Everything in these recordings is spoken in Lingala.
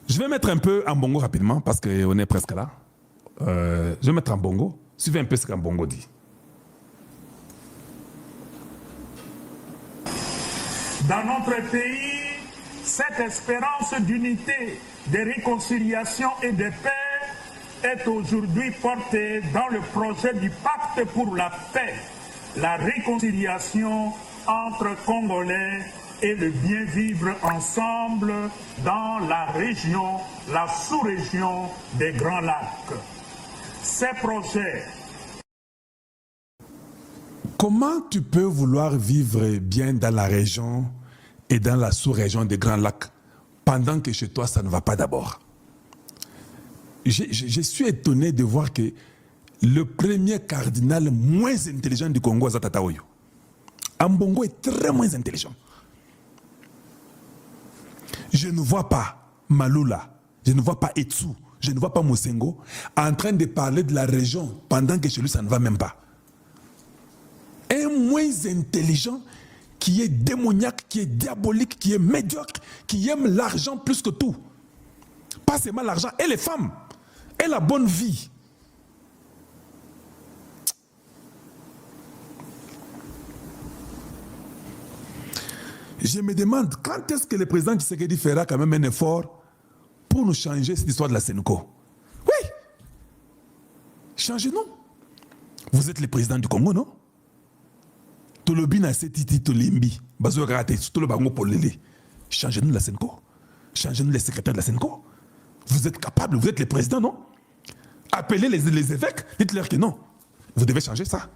Je vais mettre un peu en bongo rapidement parce qu'on est presque là. Je vais mettre en bongo. Suivez un peu ce qu'un bongo dit. Dans notre pays, cette espérance d'unité, de réconciliation et de paix est aujourd'hui portée dans le projet du pacte pour la paix, la réconciliation entre Congolais et le bien vivre ensemble dans la région, la sous-région des Grands Lacs. Ces projets. Comment tu peux vouloir vivre bien dans la région et dans la sous-région des Grands Lacs pendant que chez toi ça ne va pas d'abord? Je suis étonné de voir que le premier cardinal moins intelligent du Congo, Zatata Oyo, Ambongo est très moins intelligent. Je ne vois pas Malula, je ne vois pas Etsu, je ne vois pas Mosengo en train de parler de la région pendant que chez lui ça ne va même pas. Un moins intelligent qui est démoniaque, qui est diabolique, qui est médiocre, qui aime l'argent plus que tout. Pas seulement l'argent, et les femmes, et la bonne vie. Je me demande quand est-ce que le président Tshisekedi fera quand même un effort pour nous changer cette histoire de la Sénéco. Oui, changez-nous. Vous êtes le président du Congo, non? Changez-nous la Sénéco. Changez-nous les secrétaires de la Sénéco. Vous êtes capable, vous êtes le président, non? Appelez les évêques, dites-leur que non. Vous devez changer ça.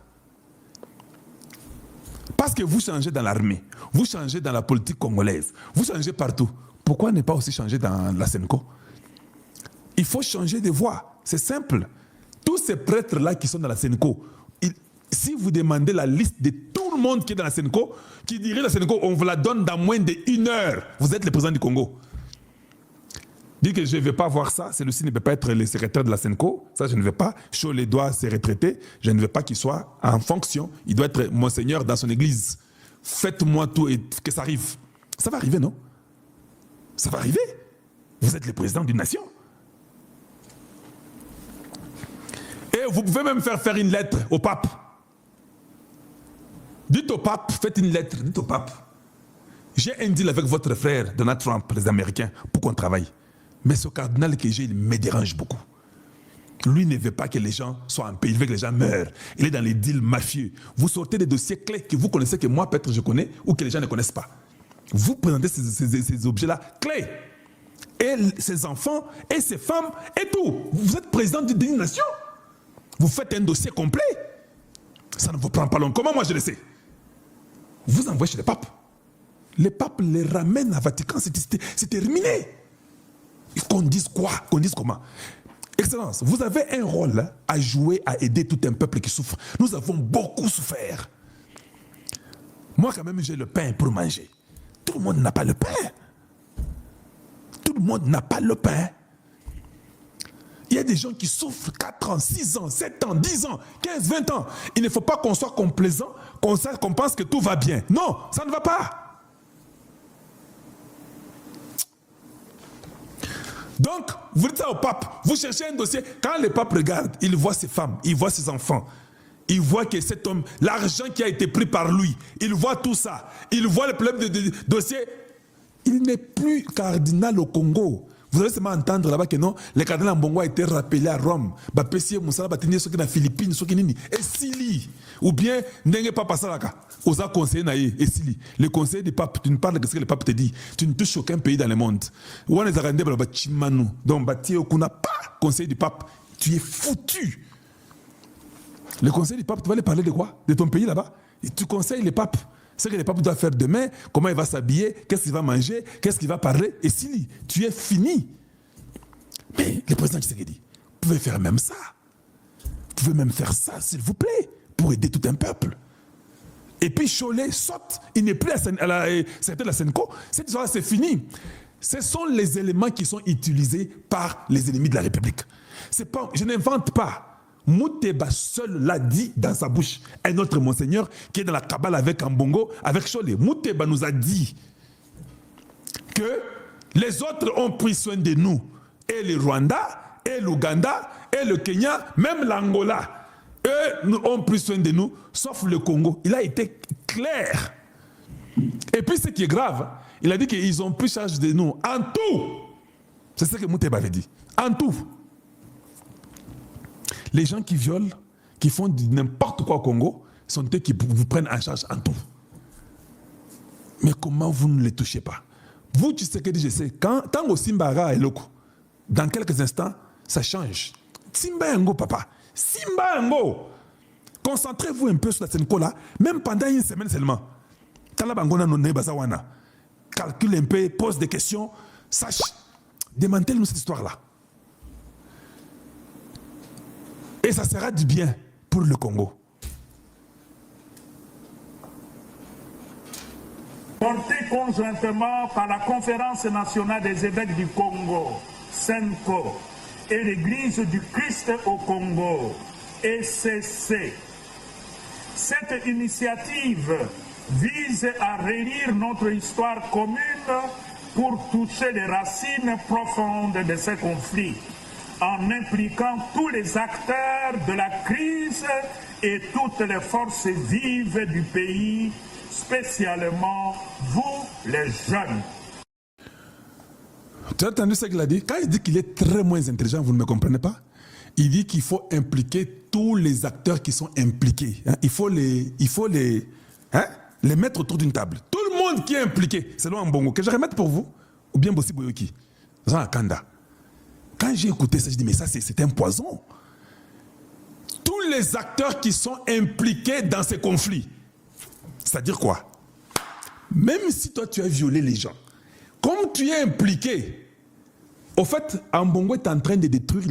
Parce que vous changez dans l'armée, vous changez dans la politique congolaise, vous changez partout. Pourquoi ne pas aussi changer dans la Sénéco? Il faut changer de voie, c'est simple. Tous ces prêtres-là qui sont dans la Sénéco, si vous demandez la liste de tout le monde qui est dans la Sénéco, qui dirige la Sénéco, on vous la donne dans moins d'1 heure. Vous êtes le président du Congo. Dire que je ne vais pas voir ça, celui-ci ne peut pas être le secrétaire de la Sénéco, ça je ne veux pas. Cholet doit se retraiter, je ne veux pas qu'il soit en fonction, il doit être monseigneur dans son église. Faites-moi tout et que ça arrive. Ça va arriver, non? Ça va arriver. Vous êtes le président d'une nation. Et vous pouvez même faire une lettre au pape. Dites au pape, faites une lettre, dites au pape. J'ai un deal avec votre frère Donald Trump, les Américains, pour qu'on travaille. Mais ce cardinal que j'ai, il me dérange beaucoup. Lui ne veut pas que les gens soient en paix, il veut que les gens meurent. Il est dans les deals mafieux. Vous sortez des dossiers clés que vous connaissez, que moi peut-être je connais, ou que les gens ne connaissent pas. Vous présentez ces objets-là clés. Et ces enfants, et ces femmes, et tout. Vous êtes président d'une nation. Vous faites un dossier complet. Ça ne vous prend pas long. Comment moi je le sais? Vous envoyez chez le pape. Le pape les ramène à Vatican, c'est terminé. Qu'on dise quoi? Qu'on dise comment? Excellence, vous avez un rôle à jouer, à aider tout un peuple qui souffre. Nous avons beaucoup souffert. Moi quand même j'ai le pain pour manger. Tout le monde n'a pas le pain. Tout le monde n'a pas le pain. Il y a des gens qui souffrent 4 ans, 6 ans, 7 ans, 10 ans, 15, 20 ans. Il ne faut pas qu'on soit complaisant, qu'on pense que tout va bien. Non, ça ne va pas. Donc, vous dites ça au pape, vous cherchez un dossier. Quand le pape regarde, il voit ses femmes, il voit ses enfants. Il voit que cet homme, l'argent qui a été pris par lui, il voit tout ça. Il voit le problème de dossier. Il n'est plus cardinal au Congo. Vous allez seulement entendre là-bas que non, le cardinal Mbongo a été rappelé à Rome. Bapessie Moussala Batini, ceux qui sont dans les Philippines, ceux qui sont et Sili. Ou bien, n'est pas passé là. Osa conseiller naïe, et Sili. Le conseiller du pape, tu ne parles que ce que le pape te dit. Tu ne touches aucun pays dans le monde. Ou on les a rendus dans Chimanu. Donc, Bati Okuna, pas conseiller du pape. Tu es foutu. Le conseiller du pape, tu vas aller parler de quoi? De ton pays là-bas? Et tu conseilles le pape. Ce que le pape doit faire demain, comment il va s'habiller, qu'est-ce qu'il va manger, qu'est-ce qu'il va parler. Et si tu es fini. Mais le président Tshisekedi, vous pouvez faire même ça. Vous pouvez même faire ça, s'il vous plaît, pour aider tout un peuple. Et puis Cholet saute, il n'est plus à la secrétaire de la Sénéco. Cette histoire, c'est fini. Ce sont les éléments qui sont utilisés par les ennemis de la République. Pas, je n'invente pas. Mouteba seul l'a dit dans sa bouche. Un autre monseigneur qui est dans la cabale avec Ambongo, avec Cholet. Mouteba nous a dit que Les autres ont pris soin de nous. Et le Rwanda, et l'Ouganda, et le Kenya, même l'Angola. Eux ont pris soin de nous, sauf le Congo. Il a été clair. Et puis ce qui est grave, il a dit qu'ils ont pris charge de nous en tout. C'est ce que Mouteba avait dit. En tout. Les gens qui violent, qui font n'importe quoi au Congo, sont eux qui vous prennent en charge en tout. Mais comment vous ne les touchez pas? Vous, tu sais que je sais, tant que Simba et Loko, dans quelques instants, ça change. Simba Yango, papa. Simba Yango. Concentrez-vous un peu sur la Sénécola, même pendant une semaine seulement. Calcule un peu, pose des questions, sache, démantèle-nous cette histoire-là. Et ça sera du bien pour le Congo. Porté conjointement par la Conférence nationale des évêques du Congo, SENCO, et l'Église du Christ au Congo, ECC. Cette initiative vise à relire notre histoire commune pour toucher les racines profondes de ces conflits, en impliquant tous les acteurs de la crise et toutes les forces vives du pays, spécialement vous, les jeunes. Tu as entendu ce qu'il a dit? Quand il dit qu'il est très moins intelligent, vous ne me comprenez pas? Il dit qu'il faut impliquer tous les acteurs qui sont impliqués. Il faut les mettre autour d'une table. Tout le monde qui est impliqué, c'est loin Mbongo, que je remette pour vous, ou bien Bossi Boyoki, Jean Akanda. Quand j'ai écouté ça, je dis mais ça c'est un poison. Tous les acteurs qui sont impliqués dans ces conflits. C'est-à-dire quoi? Même si toi tu as violé les gens, comme tu es impliqué, au fait, Ambongo est en train de détruire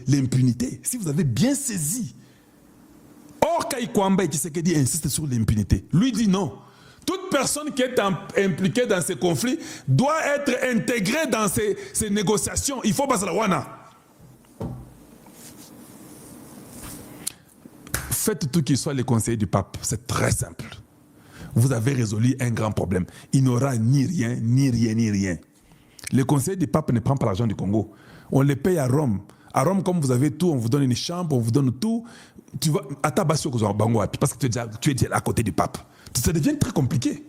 l'impunité. Si vous avez bien saisi. Or, Kaikwamba et Tshisekedi insiste sur l'impunité. Lui dit non. Toute personne qui est impliquée dans ces conflits doit être intégrée dans ces négociations. Il faut passer la wana. Faites tout qu'il soit les conseillers du pape. C'est très simple. Vous avez résolu un grand problème. Il n'y aura ni rien, ni rien, ni rien. Le conseil du pape ne prend pas l'argent du Congo. On les paye à Rome. À Rome, comme vous avez tout, on vous donne une chambre, on vous donne tout. Tu vas à Tabasio, parce que tu es déjà à côté du pape. Ça devient très compliqué.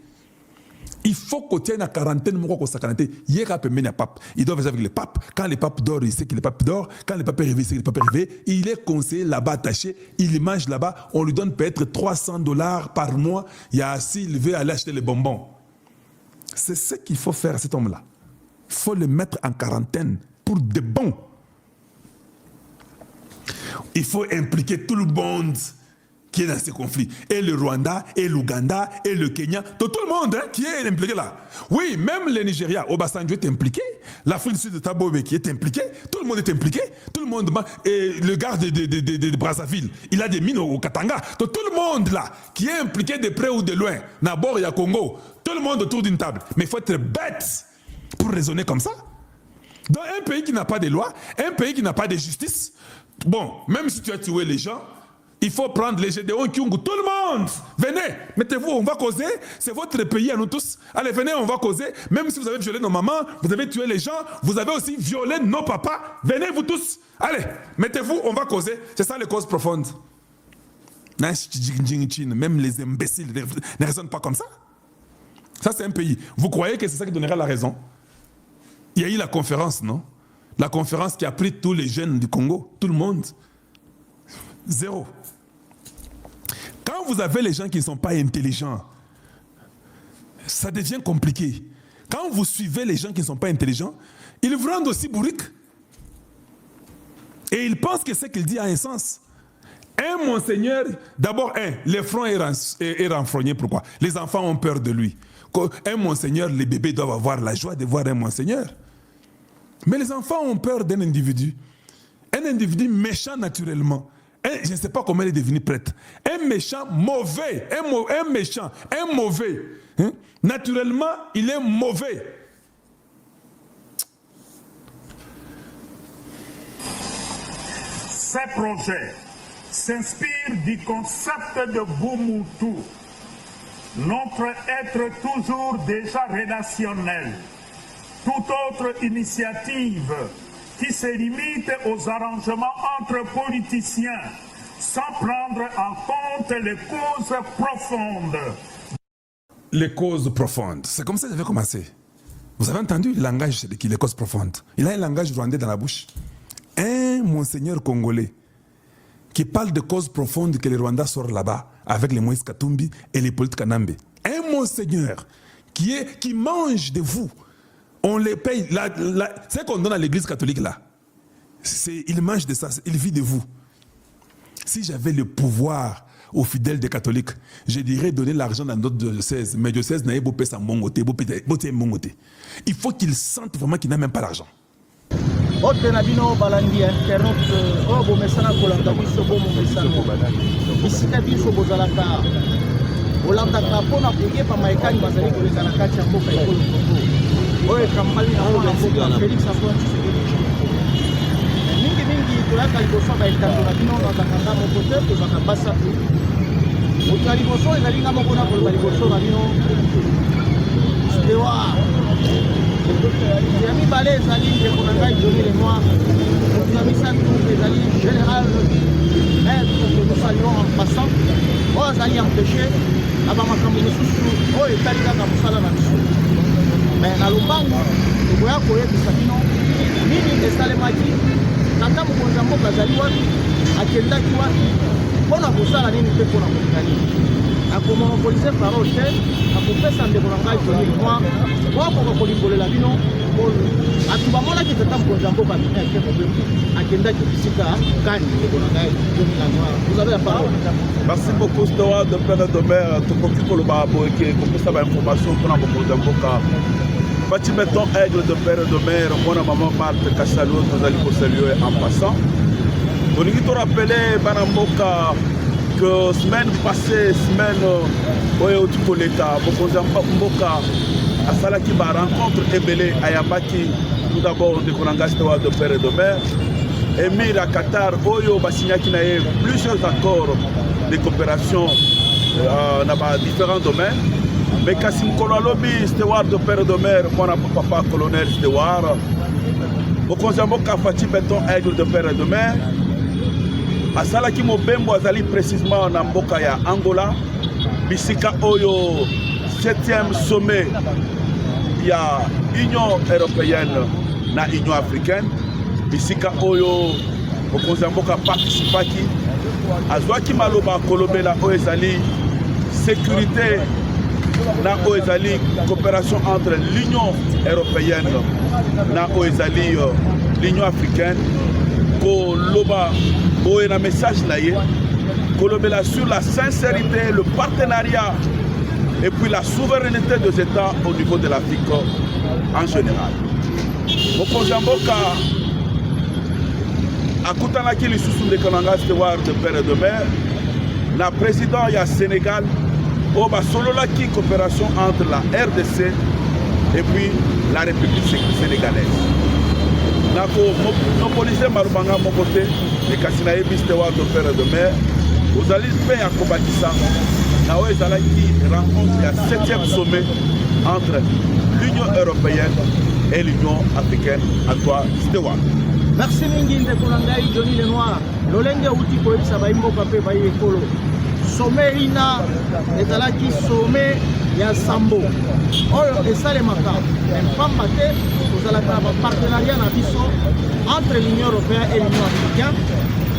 Il faut qu'on tienne à quarantaine, il doit faire avec le pape. Quand le pape dort, il sait que le pape dort. Quand le pape est réveillé, il sait que le pape est réveillé. Il est conseillé là-bas attaché. Il mange là-bas. On lui donne peut-être $300 par mois. Il y a assis, il veut aller acheter les bonbons. C'est ce qu'il faut faire à cet homme-là. Il faut le mettre en quarantaine pour de bon. Il faut impliquer tout le monde qui est dans ces conflits. Et le Rwanda, et l'Ouganda, et le Kenya, tout le monde qui est impliqué là. Oui, même le Nigeria, Obasanjo est impliqué. L'Afrique du Sud de Thabo Mbeki est impliqué. Tout le monde est impliqué. Tout le monde. Et le garde de Brazzaville, il a des mines au Katanga. Tout le monde là, qui est impliqué de près ou de loin. Nabor, il y a Congo. Tout le monde autour d'une table. Mais il faut être bête pour raisonner comme ça. Dans un pays qui n'a pas de loi, un pays qui n'a pas de justice, bon, même si tu as tué les gens, il faut prendre les Gédéons Kyungu, tout le monde, venez, mettez-vous, on va causer, c'est votre pays à nous tous, allez venez, on va causer, même si vous avez violé nos mamans, vous avez tué les gens, vous avez aussi violé nos papas, venez vous tous, allez, mettez-vous, on va causer, c'est ça les causes profondes. Même les imbéciles ne raisonnent pas comme ça. Ça c'est un pays, vous croyez que c'est ça qui donnera la raison? Il y a eu la conférence, non? La conférence qui a pris tous les jeunes du Congo, tout le monde. Zéro. Quand vous avez les gens qui ne sont pas intelligents, ça devient compliqué. Quand vous suivez les gens qui ne sont pas intelligents, ils vous rendent aussi bourriques. Et ils pensent que ce qu'il dit a un sens. Un monseigneur, d'abord, le front est renfrogné. Pourquoi? Les enfants ont peur de lui. Un monseigneur, les bébés doivent avoir la joie de voir un monseigneur. Mais les enfants ont peur d'un individu. Un individu méchant naturellement. Je ne sais pas comment il est devenu prêtre. Un méchant mauvais. Un méchant, un mauvais. Hein? Naturellement, il est mauvais. Ces projets s'inspirent du concept de Bumutu. Notre être toujours déjà relationnel. toute autre initiative qui se limite aux arrangements entre politiciens sans prendre en compte les causes profondes. Les causes profondes. C'est comme ça que j'avais commencé. Vous avez entendu le langage de qui, les causes profondes. Il a un langage rwandais dans la bouche. Un monseigneur congolais qui parle de causes profondes que les Rwandais sortent là-bas avec les Moïse Katumbi et les Polit Kanambe. Un monseigneur qui mange de vous. On les paye. C'est qu'on donne à l'église catholique là. Il mange de ça, il vit de vous. Si j'avais le pouvoir aux fidèles des catholiques, je dirais donner l'argent dans notre diocèse. Mais diocèse n'a pas payé mongoté. Il faut qu'ils sentent vraiment qu'ils n'ont même pas l'argent. Ote na bino balandi internaute obo mesana kolanda biso bomo mesano bisika biso bozalaka olandaka mpona koyepa maekani bazali koleka na kati ya mboka ekolo Congo oyo ekambali na mpona mboka Félix Antoine Tshisekedi mingi toyaka liboso baetando na bino bazakanga moko te tozaka basapi moto ya liboso ezali nga moko na koloba liboso na bino stewa ya mibale ezali ndeko na ngai Johnny Lenoir moto ya misato ezali général maître que nous saluons en passant oyo azali empêché na bamakambo mosusu oyo etali kaka mosala na biso mais na lombangu tokoya koyebisa bino nini esalemaki tata mokonzi ya mboka azali wapi akendaki wapi mpona kosala nini mpe mpona kolinga nini akomonopolize parole te akopesa ndeko na ngai Johnny Lenoir oakoka kolimbolela bino atu bamonaki tata mokonzi ya mboka bine ake mobembi akendaki bisika kani ndeko na ngai Johnny Lenoir. Vous avez la parole. Merci beaucoup Stewart de père de mère tokoki koloba boyeke kopesa bainformation mpona mokonzi ya mboka Fati Beton Aigle de père de mère mwana maman Marthe Kasalo tozali kosalue en passant tolingi torapele bana mboka que semaine passée semaine oyo oti koleka mokonzi ya mboka asalaki barencontre ebele ayambaki tout d'abord ndeko na ngai Stewart de père de mère émir à Qatar oyo basignaki na ye plusieurs accords de coopération dans différents domaines. Mais kasi mokolo alobi Stewart de père de mère mwana papa colonel Stewart mokonzi ya mboka Fati Beton Aigle de père de mère asalaki mobembo azali précisément na mboka ya Angola bisika oyo 7e sommet ya Union européenne na Union africaine bisika oyo mokonzi ya mboka participaki azwaki maloba kolobela oyo ezali sécurité na oyo ezali coopération entre l'Union européenne na oyo ezali l'Union africaine koloba oyo na message na ye kolobela sur la sincérité, le partenariat et puis la souveraineté des États au niveau de l'Afrique en général. Mokonzi ya mboka akutanaki lisusu ndeko na ngai Stewart de père de mère na président ya Sénégal oyo basololaki coopération entre la RDC et puis la République sénégalaise. nakomonopolize malobanga moko te ekasi nayebi Stewart de père de mère ozali mpe ya kobakisa na oyo ezalaki rencontre ya 7e sommet entre l'Union européenne et l'Union africaine. À toi Stewart. Merci mingi ndeko na ngai Johnny Lenoir lolenge uti koyebisa baimboka mpe bayi ekolo sommet ina ezalaki sommet ya sambo oyo esalemaka mpamba te kozalaka na bapartenariat na biso entre l'Union européenne et l'Union africaine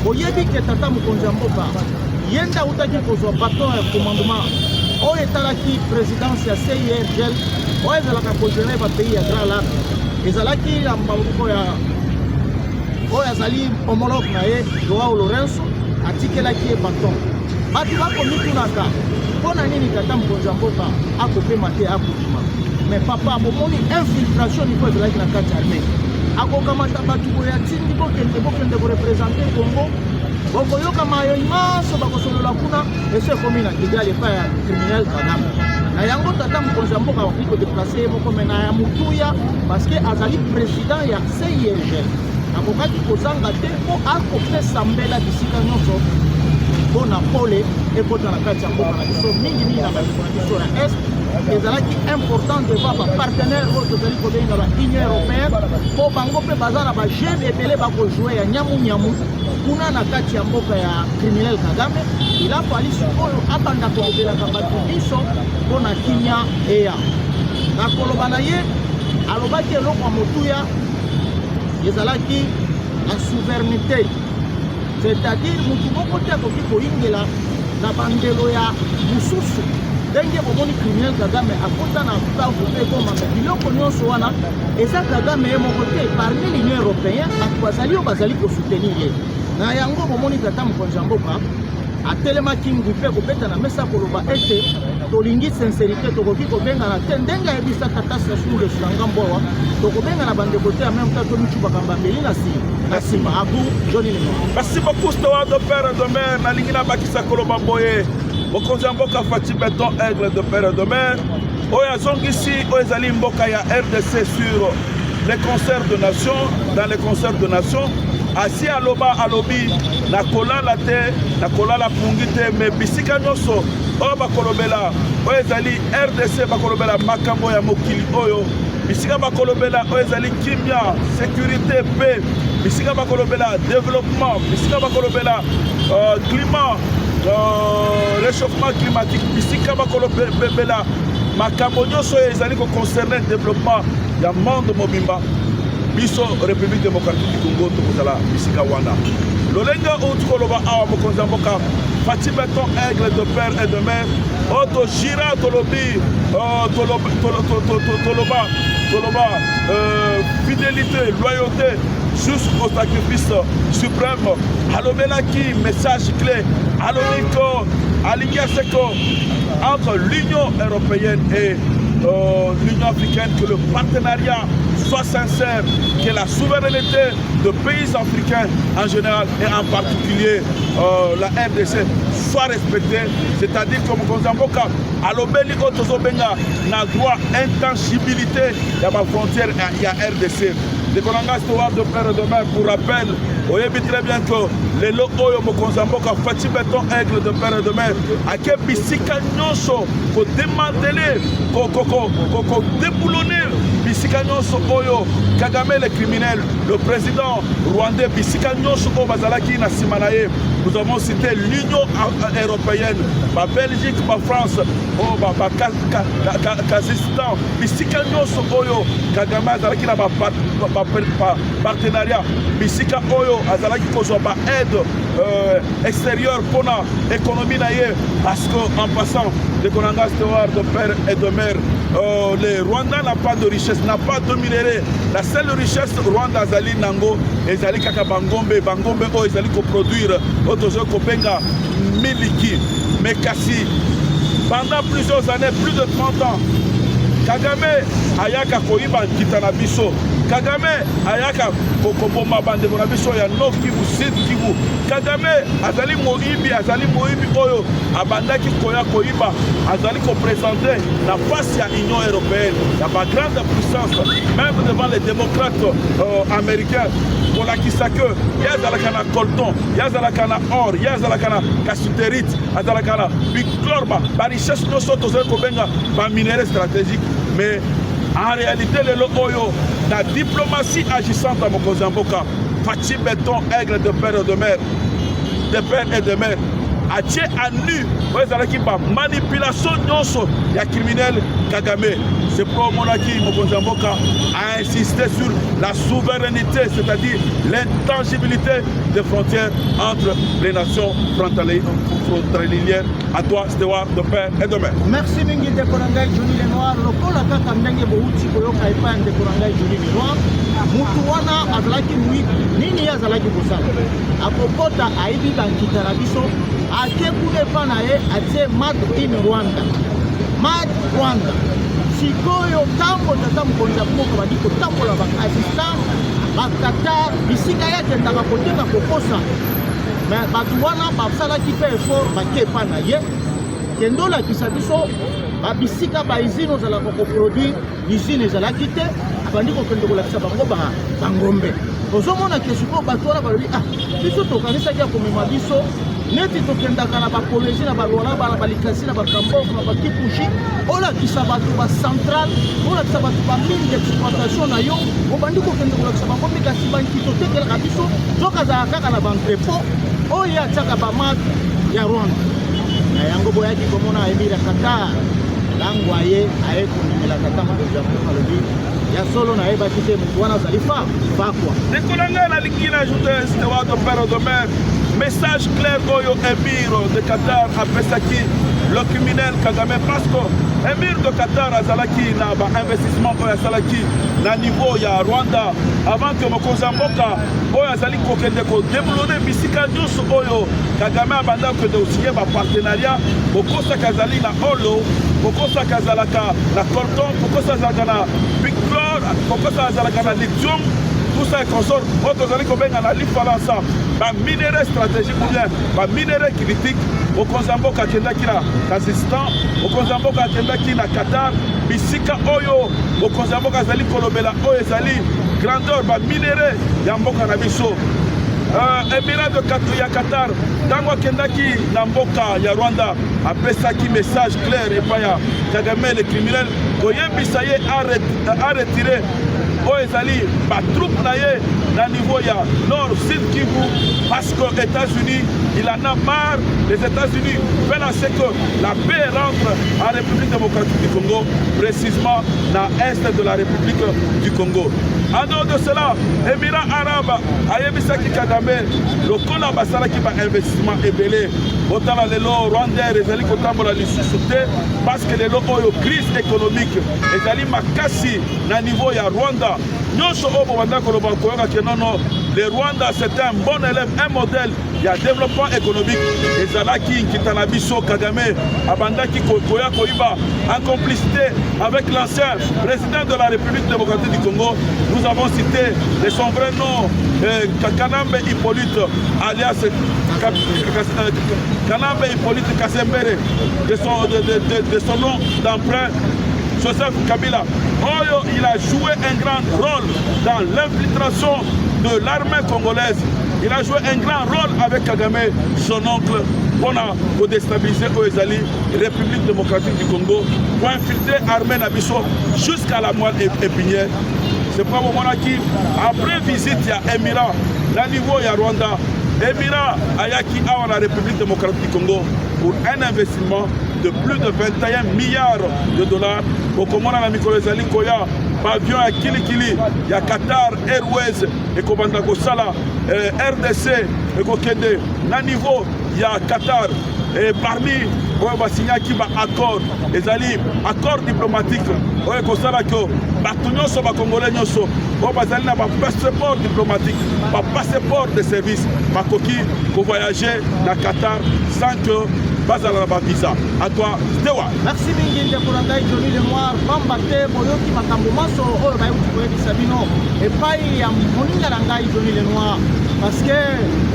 oyebi ke tata mokonzi ya mboka ye nde autaki kozwa baton ya commandement oyo etalaki présidence ya CIRGL oyo ezalaka kogene bapays ya Grand Lac ezalaki na maboko ya oyo azali homologue na ye Joao Lourenço atikelaki ye baton bato bakomitunaka mpona nini tata mokonzi ya mboka akopema te akokima mais papa bomoni infiltration niko ezalaki na kati ya armée akokamata bato boye atindi bokende korepresente Congo bokoyoka mayo nyonso bakosolola kuna eso ekomi na kigali epai ya criminel Kagame na yango tata mokonzi ya mboka akoki kodeplace ye moko me na ya motuya parce que azali président ya CIRGL akokaki kozanga te mpo akopesa mbela bisika nyonso mpona pole ekota na kati ya mboka na biso mingi na bandeko na biso ya est ezalaki important devant bapartenaire oyo tozali kobenga baunion européenne mpo bango mpe baza na bagene ebele bakozwe ya nyamunyamu kuna na kati ya mboka ya criminel Kagame. Il a fallu sikoyo abanda kolobelaka bato biso mpo na kimia eya na koloba na ye alobaki eloko ya motuya ezalaki la souveraineté, c'est-à-dire mutu moko te akoki koyingela na bandelo ya mosusu ndenge bomoni criminel Kagame akota na ntango mpe komama biloko nyonso wana eza Kagame ye moko te parmi l'union européenne bato bazali oyo bazali kosoutenir ye na yango bomoni tata mokonzi ya mboka atelemaki ngwi mpe kobeta na mesa koloba ete tolingi sincérité tokoki kobengana te ndenge ayebisa tata Sassou Nguesso na ngambo awa tokobenga na bandeko te ya même temps tomicuba kambambeli na nsima abu Johnny Lenoir. Merci beaucoup Stewart de père et de mère nalingi nabakisa koloba boye mokonzi ya mboka Faty Beton Aigle de père et de mère oyo azongisi oyo ezali mboka ya RDC sur les concerts de nations dans les concerts de nations asi aloba alobi nakolala te nakolala pungi te me bisika nyonso oyo bakolobela oyo ezali RDC bakolobela makambo ya mokili oyo bisika bakolobela oyo ezali kimia sécurité paix bisika bakolobela développement bisika bakolobela climat réchauffement climatique bisika bakolobela makambo nyonso oyo ezali koconcerne développement ya monde mobimba biso République démocratique du Congo tokozala bisika wana lolenge oyo tukoloba awa mokonzi ya mboka Faty Beton Aigle de père et de mère oyo tojira tolobi toloba fidélité loyauté jusqu'au sacrifice suprême alobelaki message clé alobiko alingi aseko entre l'Union européenne et l'Union africaine, que le partenariat soit sincère, que la souveraineté de pays africains en général et en particulier la RDC soit respectée, c'est-à-dire que Mokonzamboka alobeli otozobenga na droit intangibilité de ma frontière et à RDC. De Konanga Stewart de père et de mère pour rappel, on dit très bien que les locaux Mokonzamboka Faty Beton Aigle de père et de mère à Bisika Nyonso pour démanteler, pour déboulonner Bisika Nyonso Oyo Kagame le criminel, le président rwandais Bisika Nyonso Bazalaki na Simanaye. Nous avons cité l'Union européenne, la Belgique, la France, le Kazakhstan, Bisika Nyonso Oyo Kagame Azalaki na partenariat, Bisika Oyo Azalaki kozwa ba aide extérieure pour l'économie naïe, parce qu'en passant de Konanga Stewart de père et de mère, le Rwanda n'a pas de richesse, n'a pas de minerais. La seule richesse Rwanda Azali Nango, Ezali Kaka Bangombe, Bangombe o Ezali ko produire, Otozo Kopenga, Miliki, Mekasi. Pendant plusieurs années, plus de 30 ans, Kagame ayaka koiba kitana biso. Kagame ayaka kokoboma bande na biso ya Nord Kivu, Sud Kivu. Kagame azali moibi oyo abandaki koya koiba azali ko présenter la face ya Union européenne, la grande puissance même devant les démocrates américains. Pour la Kisake, yazalaka na colton, yazalaka na or, yazalaka na cassiterite, yazalaka na bicorba, ba richesse nyonso tozali kobenga ba minerais stratégiques. Mais en réalité, le oyo, la diplomatie agissante à Mokonzamboka, Faty Beton Aigle de père et de mère, de père et de mère, a tué à nu, manipulation nyonso ya criminel Kagame. C'est pour Monaki Mokonzamboka a insisté sur la souveraineté, c'est-à-dire l'intangibilité des frontières entre les nations frontalières. À toi, Stewart de père et de mère. Merci mingi de Konanga Johnny Lenoir. Lokola kaka ndenge bouti koyoka epa de Konanga Johnny Lenoir. Mutu wana azalaki nini azalaki kosala. Akokota aibi bankita na biso. Akekule pa na ye atie Made in Rwanda. Made Rwanda. Sikoyo tambo tata mkonza moko badi kotambola ba assistant bakata bisika yake ndaka koteka kokosa. Mais bato wana basalaki mpe effort bakepa na ye kendo olakisa biso babisika baizine ozalaka koproduire izine ezalaki te abandi kokende kolakisa bango bangombe ozomona ke sikoyo bato wana balobi biso tokanisaki ya komema biso neti tokendaka na bakolegi na balwala bana balikasi na bakamboka na bakipushi olakisa bato bacentral olakisa bato bamine d'exploitation na yo obandi kokende kolakisa bango mpe kasi banki totekelaka biso soki azala kaka na baentrepo oyo atiaka bamake ya Rwanda na yango boyaki komona Emir ya Qatar ntango aye kondimela tata mokonzi ya mboka alobi ya solo nayebaki te moto wana azali fakwa ndeko na ngai nalingi na ajouter steward de père de mère message clair oyo Emir de Qatar apesaki le criminel Kagame parce que Emir de Qatar azalaki na bainvestissement oyo asalaki na niveau ya Rwanda avant que mokonzi ya mboka oyo azali kokende kodevelope bisika nyonso oyo Kagame abanda kokende kosinye bapartenariat bokosaka azali na olo bokosaka azalaka na colton bokosaka azalaka na piclor bokosaka azalaka na lithium tout ça est consort oyo tozali kobenga na lifala ensemble baminere stratégique ou bien baminere critique mokonzi ya mboka akendaki na Kazakhstan mokonzi ya mboka akendaki na Qatar bisika oyo mokonzi ya mboka azali kolobela oyo ezali grandeur baminere ya mboka na biso Emirat ya Qatar ntango akendaki na mboka ya Rwanda apesaki message clair epai ya Kagame le criminel koyebisa ye aretire oyo ezali batroupe na ye na niveau ya Nord Sud Kivu parce que États-Unis il en a marre les États-Unis veulent à ce que la paix rentre en République démocratique du Congo précisément dans l'est de la République du Congo. En dehors de cela, Émirats arabes ayebisaki Kagame lokola basalaki ba investissement ebele otala lelo Rwanda ezali kotambola lisusu te parce que lelo oyo crise économique ezali makasi na niveau ya Rwanda nyonso oyo bobanda koloba koyoka ke nono le Rwanda c'est un bon élève un modèle ya développement économique ezalaki nkita na biso Kagame abandaki koya koyiba en complicité avec l'ancien président de la République démocratique du Congo. Nous avons cité de son vrai nom Kanambe Hippolyte alias Kanambe Hippolyte Kasembere de son nom d'emprunt Joseph Kabila. Oyo, il a joué un grand rôle dans l'infiltration de l'armée congolaise. Il a joué un grand rôle avec Kagame, son oncle, pour déstabiliser Oezali, République démocratique du Congo, pour infiltrer l'armée Nabiso jusqu'à la moelle épinière. C'est pas mon qui, après visite, il y a Émirat, là niveau il y a Rwanda, Émirat, Ayaki, à la République démocratique du Congo, pour un investissement de plus de 21 milliards de dollars. Au Comora, la Mikolezali Koya, avion à Kilikili, il y a Qatar Airways et Kobanda Kosala, RDC et Kokende. Na niveau, il y a Qatar. Et parmi on va signer qui va accord, les alliés, accord diplomatique. On va constater que Batunyo so ba Congolais nyoso, on va aller na ba passeport diplomatique, ba passeport de service, ba koki pour voyager na Qatar sans que bazala ba visa. À toi, Dewa. Merci Binginde pour la taille Johnny Lenoir, Bambate, Boyoki Makambo Maso, oh ba yuki Sabino, et pas ya moninga rangai Johnny Lenoir. Parce que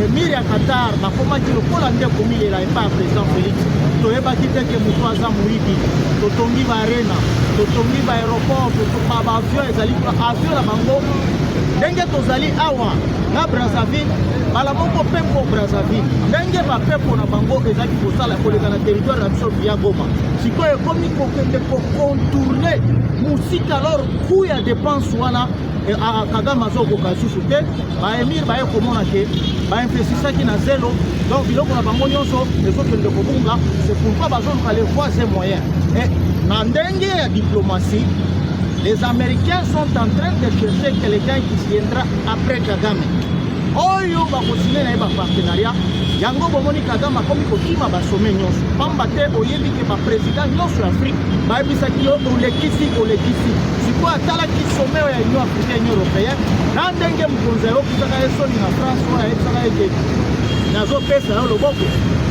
Emir ya Qatar, ma foma qui le Hollandais comme il est là et pas président Félix. Toyeba kite ke mutu aza muibi, totongi ba arena, totongi ba aéroport, totongi ba avion ezali avion la bango. Ndenge tozali awa na Brazzaville, bala moko pepo Brazzaville. Ndenge ba pepo na bango ezali kosala koleka na territoire na biso via Goma. Sikoyo ekomi kokende ko contourner musika alors coût ya dépense wana Kagame azokoka susu te ba Emir ba ekomona ke ba investissaki na zéro donc biloko na bango nyonso ezokende kobunga c'est pourquoi bazoluka les voies et moyens et na ndenge ya diplomatie les Américains sont en train de chercher quelqu'un qui viendra après Kagame oyo bakosine na ba partenariat yango bomoni Kagame akomi kokima basome nyonso pamba te oyebi ke ba président nyonso ya Afrique bayebisaki yo olekisi sikoyo atalaki some oyo ya Union africaine Union européenne na ndenge mokonzi ayokisaka ye soni na France oyo ayebisaka ete nazopesa yo loboko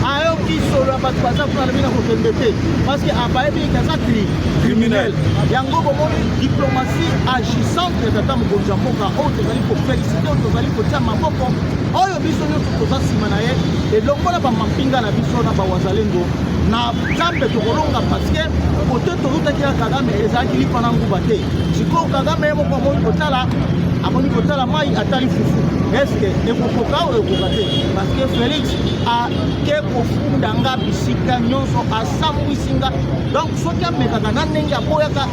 ayoki solo ya bato baza kuna alobi na kokende te parce que abayebi kaza criminel yango bomoni diplomatie agissante ya tata mokonzi ya mboka oyo tozali kofélicite oyo tozali kotia maboko oyo biso nyonso toza nsima na ye elongola bamapinga na biso na bawazalendo na nzambe tokolonga parce que kote tolutaki ya Kagame ezalaki lipa na nguba te sikoyo Kagame ye moko amoni kotala amoni kotala mai atali fufu eske ekokoka o ekoka te parce que Félix ake kofundanga bisika nyonso asambwisinga donc soki amekaka na ndenge aboyaka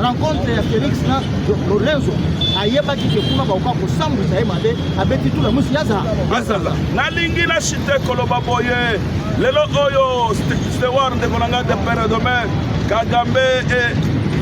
rencontre ya Félix na Lorenzo ayebaki ke kuna bakoka kosambwisa ye mabe abeti tula musi yaza nalingi na shite koloba boye lelo oyo steward ndeko na ngai de père de mère Kagame est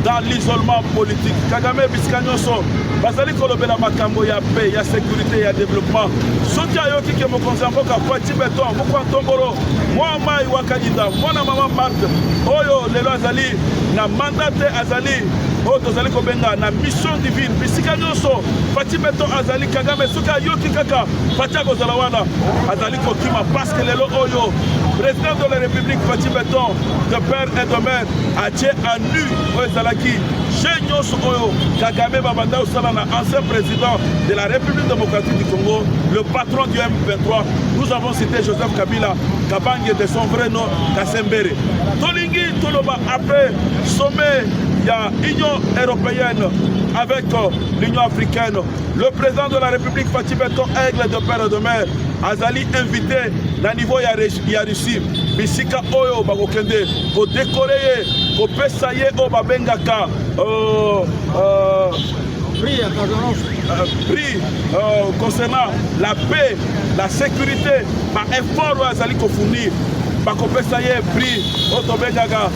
dans l'isolement politique. Kagame bisika nyonso bazali kolobela makambo ya paix, ya sécurité, ya développement. Soki ayoki ke mokonzi mboka Fati Beton, Mokwa Ntombolo, mwa mai wakadinda, mwana mama Marthe, oyo lelo azali na mandate azali oyo tozali kobenga na mission divine. Bisika nyonso Fati Beton azali Kagame soki ayoki kaka Fati akozala wana azali kokima parce que lelo oyo président de la République Fati Beton de père et de mère atie à nu oyo ezalaki Génios Oyo Kagame Babanda Osalana, ancien président de la République démocratique du Congo, le patron du M23. Nous avons cité Joseph Kabila, Kabange de son vrai nom, Kassembere. Tolingi Toloba, après sommet, il y a l'Union européenne avec l'Union africaine. Le président de la République Fati Beton, aigle de père et de mère, Azali invité na niveau ya Russie. Bisika Oyo Bagokende, pour décorer, pour pesayer au Babengaka. Prix concernant la paix, la sécurité, par effort où Azali ko fournir. Bako pesayer prix au Tobengaka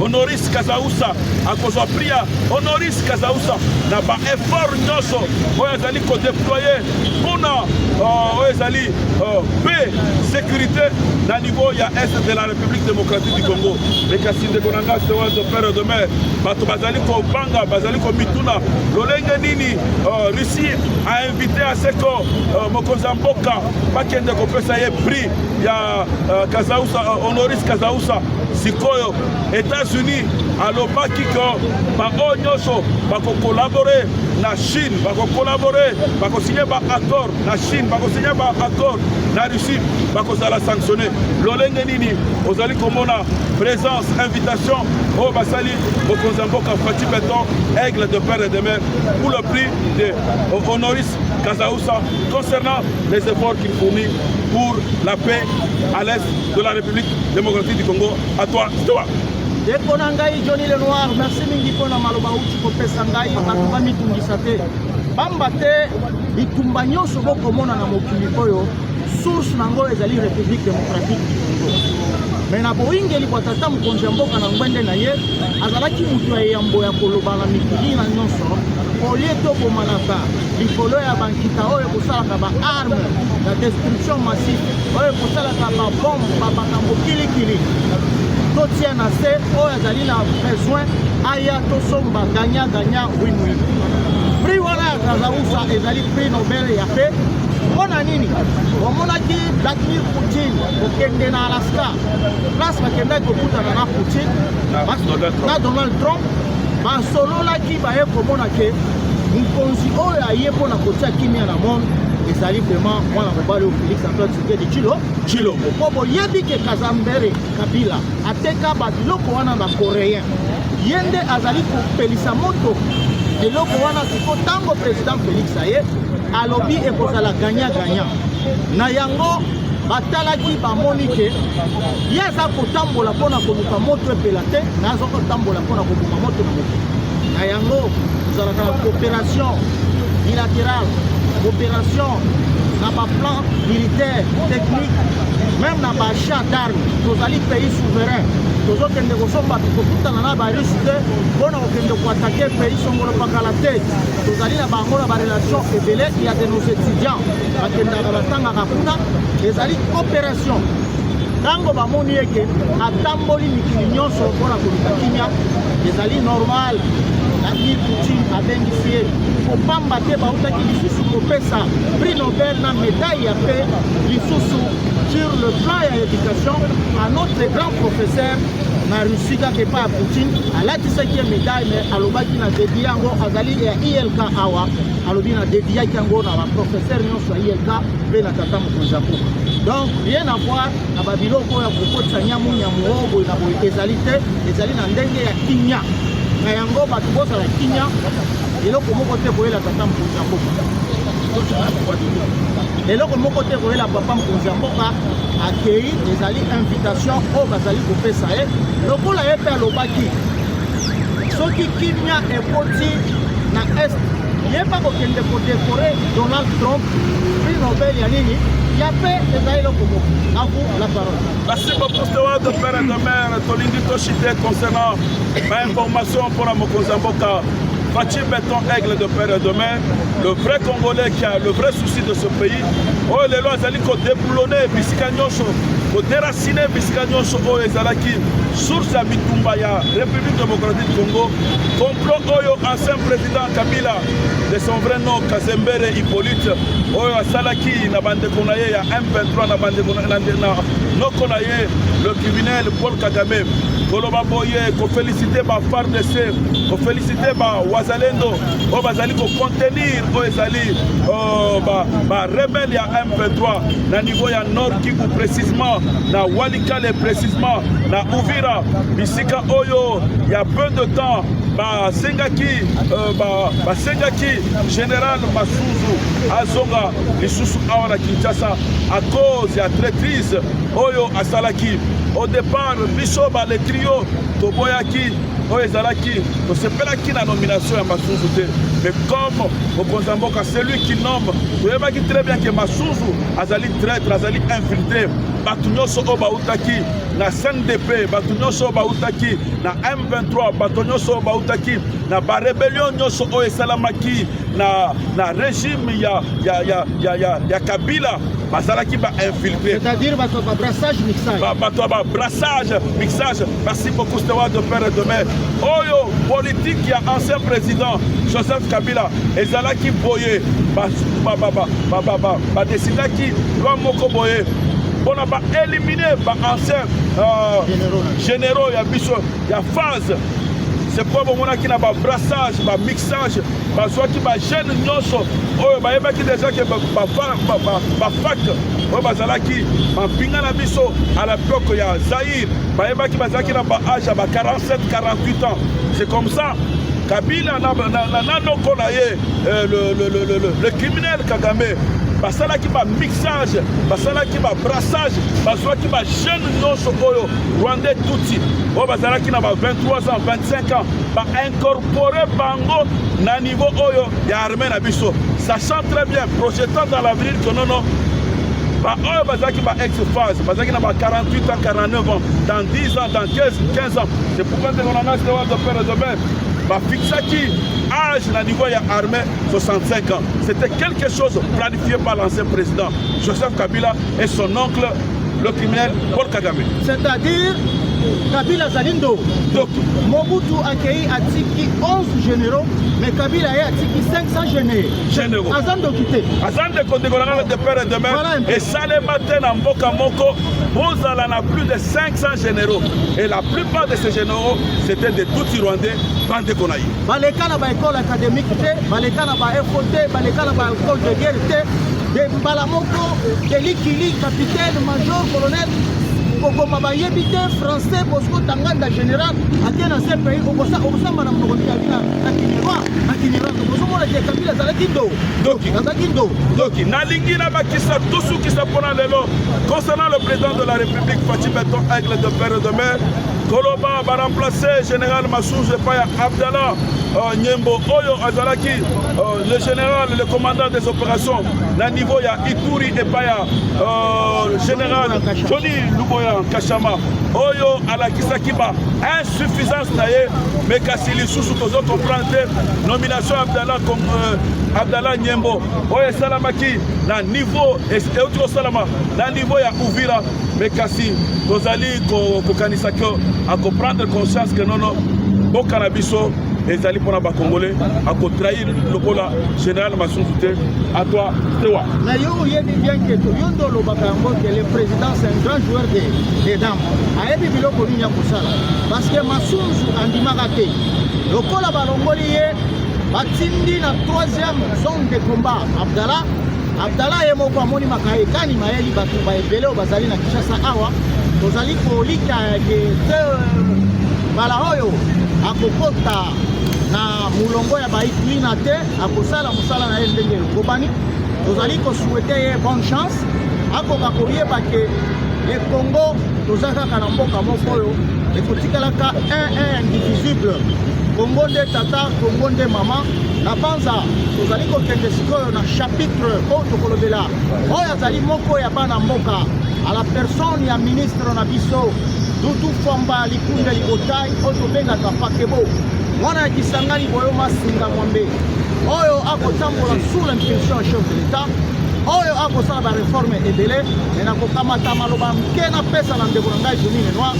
Honoris Kazaoussa à cause de Pria Honoris Kazaoussa n'a pas effort nyonso oyo azali ko déployer pona oyo ezali paix sécurité na niveau ya est de la République démocratique du Congo mais kasi ndeko na nga sewa de père de mère bato bazali ko banga bazali ko mituna lolenge nini Russie a invité à ce que mokonzi mboka bakende ko pesa ye prix ya Kazaoussa Honoris Kazaoussa sikoyo États-Unis alobaki ko ba onyoso bako collaborer na Chine bako collaborer bako signer ba accord na Chine bako signer ba accord na Russie bako sala sanctionner lolenge nini ozali komona présence invitation au basali mokonzi mboka Fati Beton aigle de père et de mère pour le prix de Honoris Kazaoussa concernant les efforts qu'il fournit pour la paix à l'est de la République démocratique du Congo. À toi, Stoa. Deko na ngai Johnny le Noir, merci mingi pona maloba uti kopesa ngai bato bamitungisa te. Bamba te bitumba nyonso bokomona na mokili oyo source nango ezali République démocratique du Congo. Mais na boingeli kwa tata mokonzi mboka na ngwende na ye azalaki mutu ya yambo ya koloba na mikili na nyonso olie to komanaka likolo ya bankita oyo kosalaka ba arme la destruction massive oyo kosalaka ba bombe ba makambo kilikili totia na se oyo azali na besoin aya tosomba ganya win-win. Prix wana ya Kazaoussa ezali prix Nobel ya paix. Mpona nini omonaki Vladimir Poutine kokende na Alaska place bakendaki kokutana na Poutine na Donald Trump basololaki baye komona ke mokonzi oyo aye mpona kotia kimia na monde ezali vraiment mwana mobali oyo Félix Antoine Tshisekedi Tshilombo mpo boyebi ke Kazambere Kabila ateka babiloko wana na coréen ye nde azali kopelisa moto eloko wana siko ntango président Félix aye alobi ekozala ganya na yango batalaki bamoni ke ye aza kotambola mpona koluka moto epela te na aza kotambola mpona koluka moto na moto na yango ezalaka na coopération bilatérale coopération na baplan militaire technique même na bachat d'armes tozali pays souverain tozokende kosomba kokutana na barusse te mpona kokende koatake pays songolo pakala te tozali na bango na barelation ebele ya de nos étudiants bakendaka batangaka kuna ezali coopération ntango bamoni eke atamboli mikili nyonso mpona koluka kimia ezali normal Vladimir Poutine abengisi ye kopamba te bautaki lisusu kopesa prix Nobel na médaille ya paix lisusu sur le plan ya éducation à notre grand professeur na Russie kaka epai ya Poutine alatisaki ye médaille mais alobaki na dédi yango azali ya ILK awa alobi na dédiaki yango na baprofesseur nyonso ya ILK mpe na tata mokonzi ya mboka donc rien à voir na babiloko oyo ya kokotisa nyamu oyo boye na boye ezali te ezali na ndenge ya kinya na yango bato bozala kinya eloko moko te koyela tata mokonzi ya mboka eloko moko te koyela papa mokonzi ya mboka akei ezali invitation oyo bazali kopesa ye lokola ye mpe alobaki soki kimia ekoti na est ye mpa kokende kodekore Donald Trump prix Nobel ya nini ya mpe ezali eloko moko à vous la parole. Merci beaucoup Stewart de père et de mère tolingi toshite concernant ma information pour la mokonzi ya mboka Fachi Béton Aigle de père et de mère, le vrai Congolais qui a le vrai souci de ce pays. Oh, les lois allaient déboulonner Bisika Nyonso, déraciner Bisika Nyonso, oh, ezalaki source à Bitumbaya, République démocratique du Congo. Complot Oyo, ancien président Kabila, de son vrai nom, Kazembere Hippolyte, Oyo Salaki, Nabande Konaye, il y a M23, Nabande Konaye, Nokonaye, le criminel Paul Kagame. Koloba Boye, ko féliciter ba FARDC, ko féliciter ba Wazalendo, o bazali ko contenir o ezali ba rebelle ya M23 na niveau ya Nord Kivu précisément, na Walikale précisément, na Uvira, bisika oyo il y a peu de temps ba Sengaki général Masuzu Azonga lisusu awa na Kinshasa à cause ya traîtrise oyo asalaki. Au départ, Bisoba, les trios, Toboyaki, Oezalaki, Tosepelaki la nomination à Masuzu. Mais comme Mokonzamboka, c'est lui qui nomme, vous voyez très bien que Masuzu, Azali traître, Azali infiltré, Batunyoso Obautaki, na CNDP, Batunyoso Obautaki, na M23, Batunyoso Obautaki, na Barébellion Nyoso Oesalamaki, na régime ya Kabila. Bazalaki ba infiltré. C'est-à-dire bato ba brassage mixage. Bato ba brassage mixage. Merci beaucoup Stewart de père et de mère. Oyo politique ya ancien président Joseph Kabila ezalaki boye ba décidaki loi moko boye pona ba éliminer ba ancien généraux ya biso ya phase. C'est pour bon qui n'a pas brassage, pas mixage, pas soit qui va jeune nyonso. Oh, bah il qui déjà que ba fac, oh bah zalaki, ba pinga na biso à l'époque il y a Zaïre, bah il qui bazaki na ba âge à 47, 48 ans. C'est comme ça. Kabila na konaye le criminel Kagame. Basala qui va mixage, basala qui va brassage, basala qui va jeune nyonso oyo Rwandais Tutsi. Oh basala qui n'a pas 23 ans, 25 ans, va incorporer bango na niveau oyo ya armée na biso. Sachant très bien, projetant dans l'avenir que non. Bah oyo basala qui va ex-phase, basala qui n'a pas 48 ans, 49 ans, dans 10 ans, dans 15 ans. C'est pourquoi on a un Stewart de père et de mère. Bah fixaki âge na niveau ya armée 65 ans. C'était quelque chose planifié par l'ancien président Joseph Kabila et son oncle le criminel Paul Kagame. C'est-à-dire Kabila Zalindo. Donc Mobutu accueilli à Tiki 11 généraux, mais Kabila a Tiki 500 généraux. Azan de quitter. Azan de côté de père et de mère. Et ça les matin en Mboka Moko, Bozala a plus de 500 généraux. Et la plupart de ces généraux, c'était des Tutsi Rwandais, Bande Konaï. Baleka na ba école académique, baleka na ba FOT, baleka na ba école de guerre, de Balamoko, de Likili, capitaine, major, colonel. Kokoma bayebi te français Bosco Tanganda général atien dans ce pays okosamba na moko na kinirwa okosomona ke Kabila zalaki ndo donc nalingi na bakisa tusu kisa pona lelo concernant le président de la République Fachi Béton Aigle de père et de mère Koloba va remplacer général Masuzu Paya Abdallah Nyembo Oyo Azalaki, le général, le commandant des opérations, na niveau ya Ituri et Paya, général Johnny Luboya Kachama, Oyo Alakisakiba, insuffisance naye, mais Kassili Soussou Kozo comprendre, nomination Abdallah comme Abdallah Nyembo, Oyo Salamaki, na niveau, et autre Salama, na niveau ya Uvira, mais Kassi, Kozali, Kokanisako, à comprendre conscience que non, bon cannabis. Et ça pour les Congolais à trahir le cola général Masuzu à toi Stewart. Mais il y a bien que le président c'est un grand joueur des dames. A ebi biloko linya kusala parce que Masuzu andimaka te. Le cola balongoli batindi na 3e zone de combat Abdallah ye moko amoni makaekani mayeli bato ba ebele bazali na Kinshasa awa tozali kolika ke bala oyo akokota na mulongo ya baiklina te akosala mosala na ye ndenge ekobani. Tozali kosouhaite ye bonne chance akoka koyeba ke le Congo toza kaka na mboka moko oyo ekotikalaka un indivisible. Congo nde tata, Congo nde mama. Na banza tozali kokende sikoyo na chapitre oyo tokolobela oyo azali moko ya bana mboka à la personne ya ministre na biso Dudu Fwamba Likunde Libotai oyo tobengaka Pakebo, mwana ya Kisangani boyo Masinga Mwambe oyo akotambola sous l'impulsion chef de l'État, oyo akosala bareforme ebele mena kokamata maloba mke na pesa na ndeko na ngai Johnny Lenoir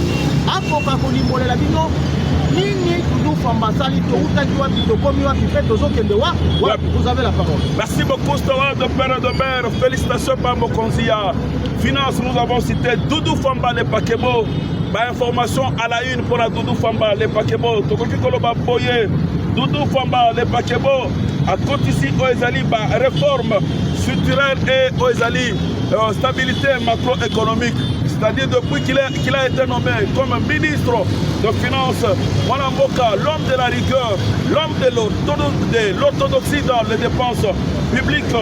akoka kolimbolela bino nini Dudu Fwamba sali toutaki wapi tokomi wapi pe tozokende wapi. Vous avez la parole. Merci beaucoup Stewart de Père de Mère. Félicitations par Mokonzia. Finance, nous avons cité Dudu Fwamba le Pakebo. Information à la une pour la Dudu Fwamba le Pakebo. Tokoki Koloba Boye. Dudu Fwamba le Pakebo. À côté ici, Oezali, réforme structurelle et Oezali, stabilité macroéconomique. C'est-à-dire depuis qu'il a été nommé comme ministre de Finances, Mwanamboka, l'homme de la rigueur, l'homme de l'orthodoxie dans les dépenses publiques,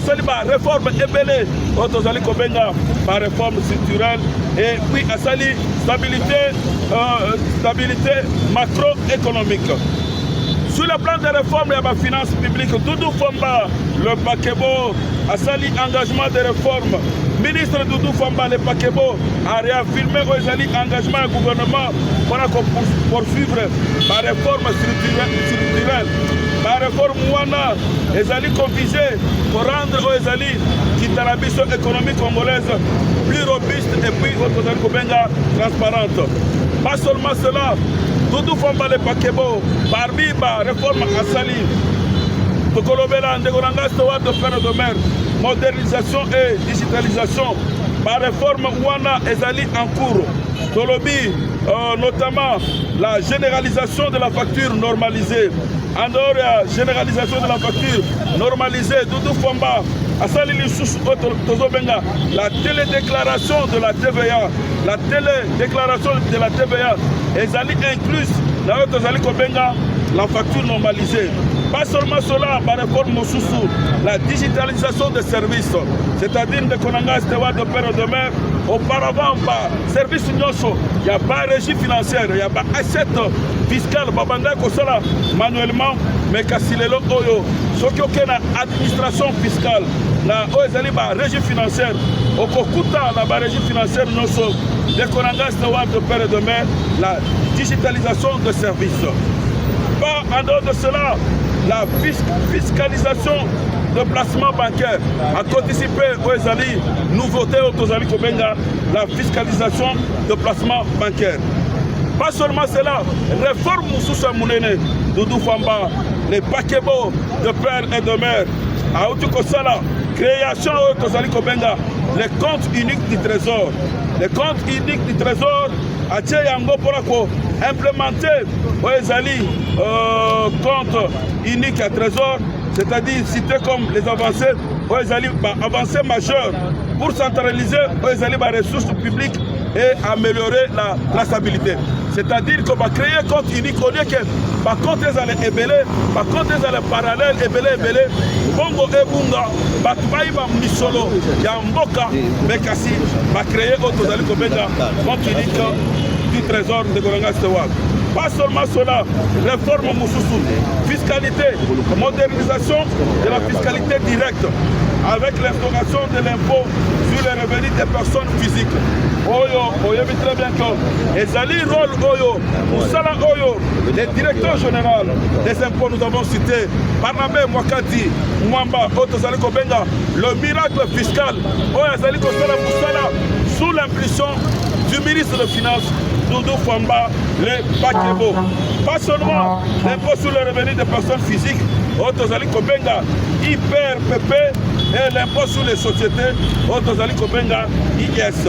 Saliba réforme ébélée, Otozali Kobenga, par réforme structurelle, et puis à Sali stabilité macroéconomique. Sur le plan des réformes et de la finance publique, Dudu Fwamba, le Pakebo, a sali engagement de réforme. Ministre Dudu Fwamba, le Pakebo, a réaffirmé l'engagement du gouvernement pour poursuivre la réforme structurelle. La réforme Mouana, Ezali confisé pour rendre Ezali Kitarabiso économique congolaise plus robuste et puis transparente. Pas seulement cela, Dudu Fwamba le Pakebo, parmi la réforme Asali, Tokolobela, Ndegonanga Stewart de Père de Mère, modernisation et digitalisation, la réforme Ouana Ezali en cours. Tolobi, notamment la généralisation de la facture normalisée. En dehors de la généralisation de la facture normalisée, Dudu Fwamba, Asali Lissous Tozobenga, la télédéclaration de la TVA, la télédéclaration de la TVA, Ezali incluse dans Tozali Kobenga, la facture normalisée. Pas seulement cela, la réforme Mosusu, la digitalisation des services, c'est-à-dire de Konanga Stewart de Père de Mère, auparavant, service Nyoso, il n'y a pas régie financière, il n'y a pas asset fiscal, Babanda Kosala, manuellement, mais Kassilelo Oyo, ce qui est une administration fiscale, la régie financière, au Kokuta, la régie financière Nyoso, de Konanga Stewart de Père de Mère, la digitalisation des services. Pas en dehors de cela, la fiscalisation de placement bancaire a participé aux Ezali, nouveauté au Tozali Kobenga, la fiscalisation de placement bancaire. Pas seulement cela, réforme Moussoussa Mounene, Dudu Fwamba, les Pakebo de Père et de Mère, à Outukosala, création au Tozali Kobenga, les comptes uniques du Trésor. Les comptes uniques du Trésor, à Tcheyango Porako, implémenté aux Ezali, compte unique à Trésor, c'est-à-dire cité comme les avancées, aux Ezali, avancées majeures pour centraliser aux Ezali, les ressources publiques et améliorer la stabilité. C'est-à-dire qu'on va créer un compte unique au lieu que par contre ils allaient ébeler, par contre ils allaient parallèle, ébeler, Bongo et Bunga, Batbaïba Misolo, Yamboka, Bekasi, va créer autre Zali Kobenga, compte unique du trésor de Konanga Stewart. Pas seulement cela, réforme Moussoussou, fiscalité, modernisation de la fiscalité directe, avec l'instauration de l'impôt sur les revenus des personnes physiques. Oyo, oyo, très bien que Ezali rôle Oyo, Moussala Oyo, les directeurs généraux des impôts, nous avons cité Barnabé Mwakati, Mwamba, Otozali Kobenga, le miracle fiscal, Oyo Ezali Kosala Moussala, sous l'impulsion du ministre des Finances, Dudu Fwamba, les Pakebo. Pas seulement l'impôt sur les revenus des personnes physiques, Otozali Kobenga, IPRPP, et l'impôt sur les sociétés, Otozali Kobenga, IS.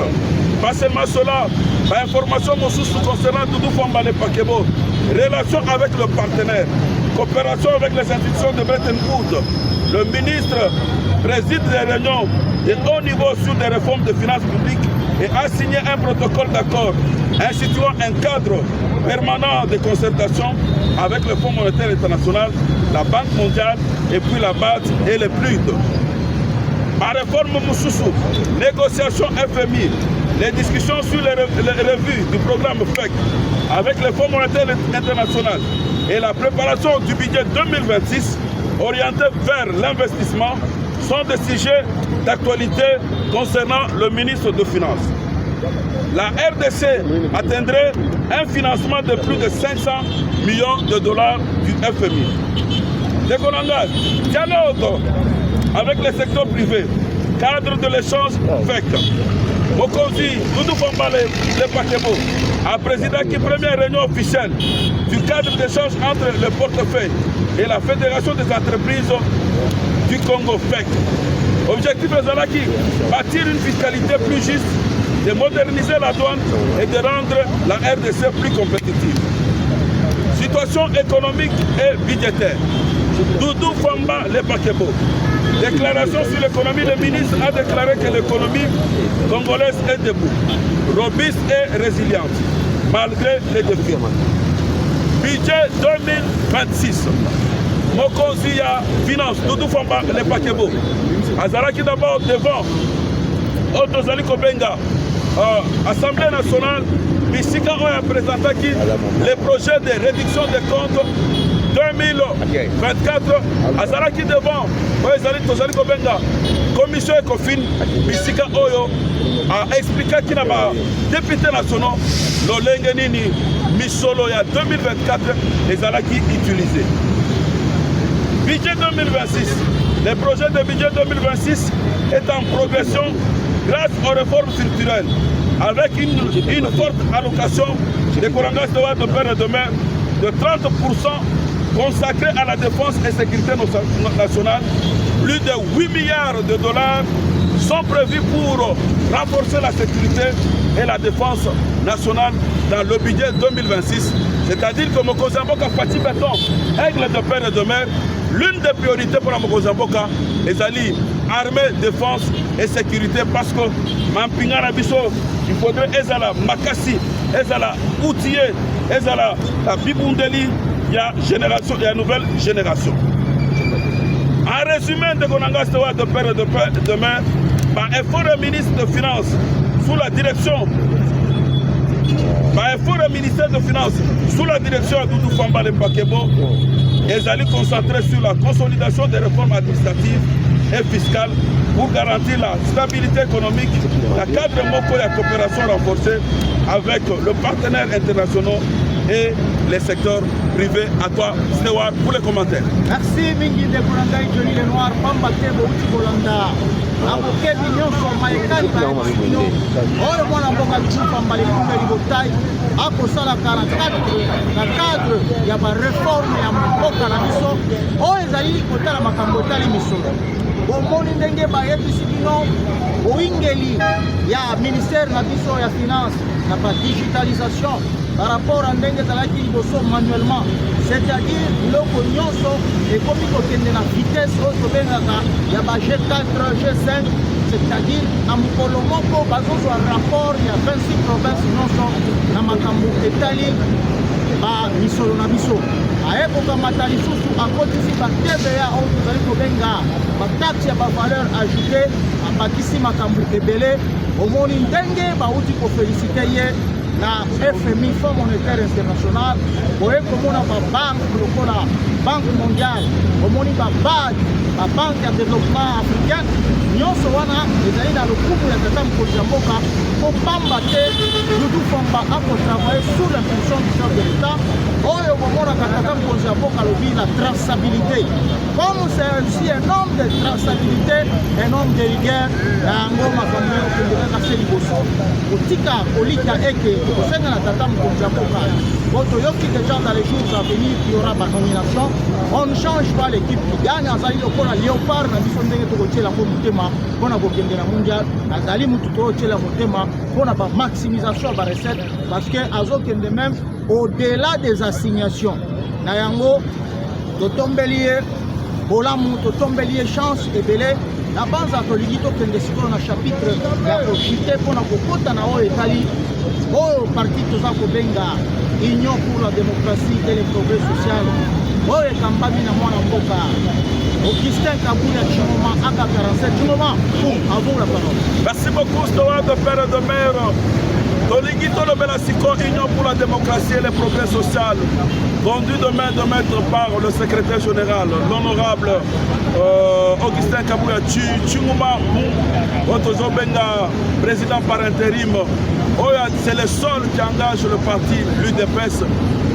Pas seulement cela, l'information concernant Dudu Fwamba, les Pakebo, relation avec le partenaire, coopération avec les institutions de Bretton Woods. Le ministre préside des réunions de haut niveau sur des réformes de finances publiques et a signé un protocole d'accord instituant un cadre permanent de concertation avec le Fonds monétaire international, la Banque mondiale et puis la BAD et les PLUD. Ma réforme Moussoussou, négociation FMI, les discussions sur les revues du programme FEC avec le Fonds monétaire international et la préparation du budget 2026 orienté vers l'investissement sont des sujets d'actualité concernant le ministre des Finances. La RDC atteindrait un financement de plus de 500 millions de dollars du FMI. Dès qu'on engage, dialogue avec le secteur privé, cadre de l'échange FEC. Mokonzi, Doudou Fambale, le Pakebo, a présidé la première réunion officielle du cadre d'échange entre le portefeuille et la Fédération des entreprises du Congo FEC. Objectif est bâtir une fiscalité plus juste, de moderniser la douane et de rendre la RDC plus compétitive. Situation économique et budgétaire. Doudou Famba le Pakebo. Déclaration sur l'économie, le ministre a déclaré que l'économie congolaise est debout, robuste et résiliente, malgré les défis. Budget 2026. Mokonzi ya finance, Doudou Famba le Pakebo. Azalaki d'abord devant Otozali Kobenga, Assemblée nationale, Bissika a présenté les projets de réduction des comptes 2024. Azalaki devant Tozali Kobenga, Commission Ecofin, Bissika Oyo a expliqué qu'il y a députés nationaux, l'Olenge Nini, Misolo ya 2024, les Alaki utilisés. Budget 2026. Le projet de budget 2026 est en progression grâce aux réformes structurelles, avec une forte allocation des corangas de père et de mère de 30% consacrée à la défense et sécurité nationale. Plus de 8 milliards de dollars sont prévus pour renforcer la sécurité et la défense nationale dans le budget 2026. C'est-à-dire que Mokozamboka Fati Béton, aigle de père et de mère, l'une des priorités pour la Mokozamboka, les alliés armée, défense et sécurité, parce que Mampinga Nabiso, il faudrait Ezala Makassi, Ezala outillé, Ezala Bibundeli, il y a génération, il y a nouvelle génération. En résumé de Konangas de père et de mère, par effort du ministre des Finances, sous la direction le ministère des Finances, sous la direction de Doudou Famba le Pakebo, ils allaient concentrer sur la consolidation des réformes administratives et fiscales pour garantir la stabilité économique, la cadre moko et la coopération renforcée avec le partenaire international et les secteurs privés. À toi, Stewart, pour les commentaires. Merci, Mingi de Kolangai, Johnny Lenoir, Pamba Tebo, Kolanda. Avocat d'union sur Maïkani, Maïkani, oh, le bon avocat de Pamba, les Koumé, les Botaï, à cause la 44, la cadre, il y a une réforme, il y a un peu de la mission, oh, les alliés, côté la Makambota, les missions. Au monde ndenge bayebisi bino oingeli ya ministère na biso ya finance na pa digitalisation par rapport à ndenge ezalaki liboso manuellement, c'est-à-dire biloko nyonso ekomi kokende na vitesse oyo tobengaka ya ba G4 G5, c'est-à-dire na mokolo moko bazozwa rapport ya 26 provinces nyonso na makambo etali ba misolo na biso ayekokamata lisusu akotisi ba TVA oyo tozali kobenga bataxe ya bavaleur ajoute abakisi makambo ebele. Omoni ndenge bauti kofelicite ye na FMI, Fonds monétaire international, boye komona babanke lokola Banque mondiale, omoni BAD, Banque ya développement africain, nyonso wana ezali na lokumu ya tata mokonzi ya mboka po pamba te Doudou Famba akotravaille sous l'impulsion du chef de l'État oyo komonaka tata mokonzi ya mboka alobi la traçabilité. Comme c'est aussi un homme de traçabilité, un homme de rigueur, yango makambo oyo okendekaka se liboso kotika kolika eke kosenga na tata mokonzi ya mboka po toyoki déjà dans les jours à venir il y aura banomination. On ne change pas l'équipe qui gagne, azali lokola léopard na biso ndenge tokotiela ngo motema mpona kokende na mondial, azali mutu tokotiela motema mpona bamaximisation ya barecette parce que azokende même au-delà des assignations na yango totombeli ye bolamu, totombeli ye chance ebele na banza tolingi tokende sikoyo na chapitre ya kochite mpona kokota na oyo etali oyo parti toza kobenga Union pour la démocratie et le progrès social oyo ekambami na mwana mboka Augustin Kabuya Tshimoma aka 47 Tshimoma, à vous la parole. Merci beaucoup Stoa de Père et de Mère. Tolingi Tolobela Siko, Union pour la démocratie et le progrès social, conduit de main de maître par le secrétaire général, l'honorable Augustin Kabuya Tshimoma, Benga, président par intérim. C'est le seul qui engage le parti, l'UDPS.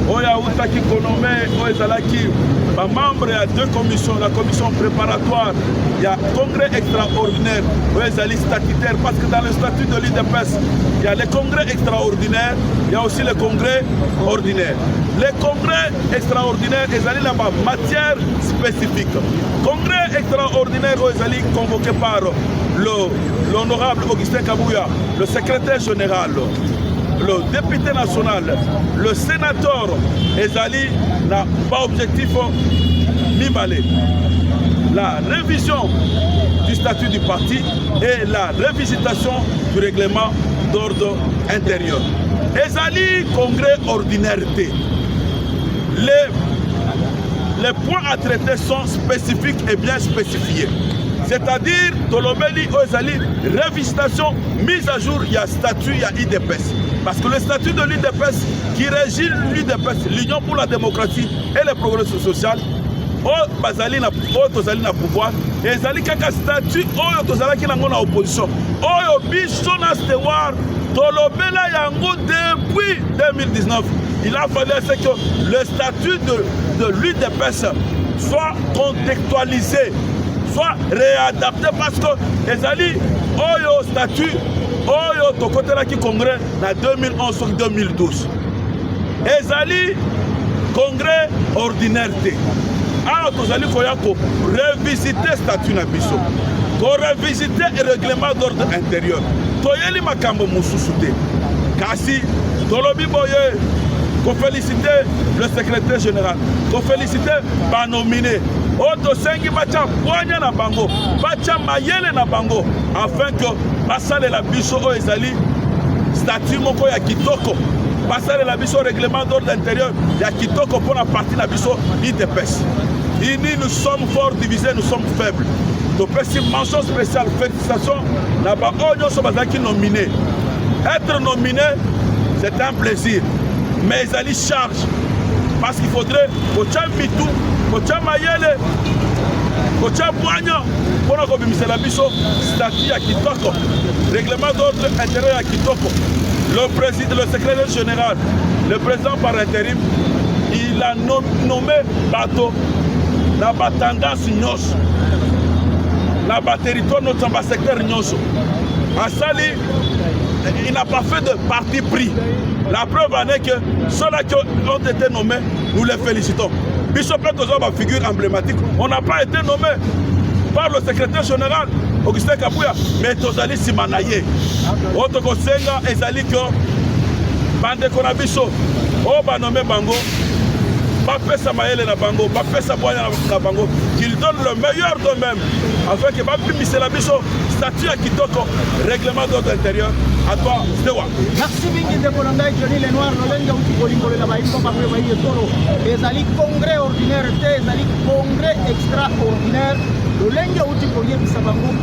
Oya Outaki Konome, Oezalaki, membre, il y a deux commissions, la commission préparatoire, il y a congrès extraordinaire, Oezali statutaire, parce que dans le statut de l'UDPS, il y a les congrès extraordinaires, il y a aussi les congrès ordinaires. Les congrès extraordinaires, Oezali là-bas, matière spécifique. Congrès extraordinaire, Oezali convoqué par l'honorable Augustin Kabuya, le secrétaire général, le député national, le sénateur Ezali n'a pas objectif Mibale. La révision du statut du parti et la révisitation du règlement d'ordre intérieur. Ezali congrès ordinaire. Les points à traiter sont spécifiques et bien spécifiés. C'est-à-dire, Tolobeli Ozali, révisitation, mise à jour, il y a statut, il y a IDPS. Parce que le statut de l'IDPS qui régit l'UDPS, l'Union pour la démocratie et le progrès social, Bazali na pouvoir, et Ezali kaka statut, Tozala qui n'a pas opposition. Bicho na stewar, Tolobela yango depuis 2019. Il a fallu que le statut de l'UDPS soit contextualisé, soit réadapté parce que Ezali Oyo statut Oyo Tokotela qui congrès en 2011-2012. Ezali congrès ordinaire. Alors Tozali Koyako revisiter statut na biso, revisiter le règlement d'ordre intérieur. Toyeli makambo mususute. Kasi Tolobi Boye, qu'on féliciter le secrétaire général, qu'on féliciter par nominé. Oto sengi bacha poanya na bango, bacha mayele na bango, afin que basale la biso o ezali statut moko ya kitoko, basale la biso règlement d'ordre intérieur ya kitoko pour la partie na biso IDPS. Ici nous sommes forts divisés, nous sommes faibles. Donc mention spéciale, félicitations là-bas, on so bazaki nominé. Être nominé, c'est un plaisir, mais ils allaient charge parce qu'il faudrait Kocha Mitou, Kocha Mayele, Kocha Boignan, pour nous commisser la biso, statut à Kitoko, règlement d'ordre intérieur à Kitoko. Le président, le secrétaire général, le président par intérim, il a nommé Bato, la tendance Nyos, la territoire notre secteur Nyos. À Sali, il n'a pas fait de parti pris. La preuve en est que ceux-là qui ont été nommés, nous les félicitons. Bishop Tozo, ma figure emblématique, on n'a pas été nommé par le secrétaire général Augustin Kabuya, mais Tozali Simanaye. Otoko Senga et Zali Kyo, Bande Konabiso, Oba nommé Bango, Bapé Samaele na Bango, Bapé Saboya na Bango, qu'ils donnent le meilleur d'eux-mêmes, afin que Bapé Miselabiso, statut à Kitoko, règlement d'ordre intérieur. À toi, Stewa. Merci Bingi de Bolongaï, Johnny Lenoir, Nolenga, Outi la Baïko, Papé Baïe Toro, Ezali congrès ordinaire, Ezali congrès extraordinaire, Nolenga Outi Koye Bisabango,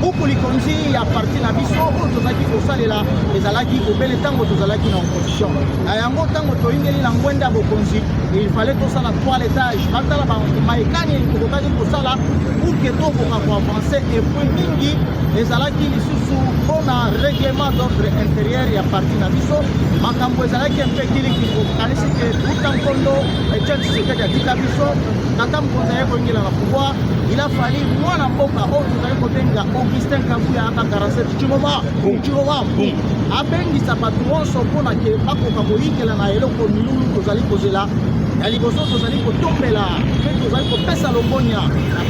beaucoup les conduits à partir de Bisso, Tozaki Kosalela, Ezalaki, au bel temps, Tozalaki en opposition. Ayango Tango Toingeli, Langwenda Bokonzi, il fallait tout ça à 3 étages, Batala Maïkani, Kokotaki Kosala, pour que tout pour avancer, et puis Bingi, Ezalaki, les sous pour un règlement d'ordre intérieur et à partir de Bisso, Makambo Ezalaki, un peu qui Kalisi, tout en condo, et Tchèque, c'est qu'il y a 10 Bisso, Natam Kozaye Koingeli à pouvoir, il a fallu moi la Mboka, Augustin Kabuya à 47 Tshimoma, Abengi Sapatuon, Sopona, qui est pas Kokaboyi, qui est là, et le Komilou, Kozali Kozela. Aliboso tozali kotombela pe tozali kopesa lobonya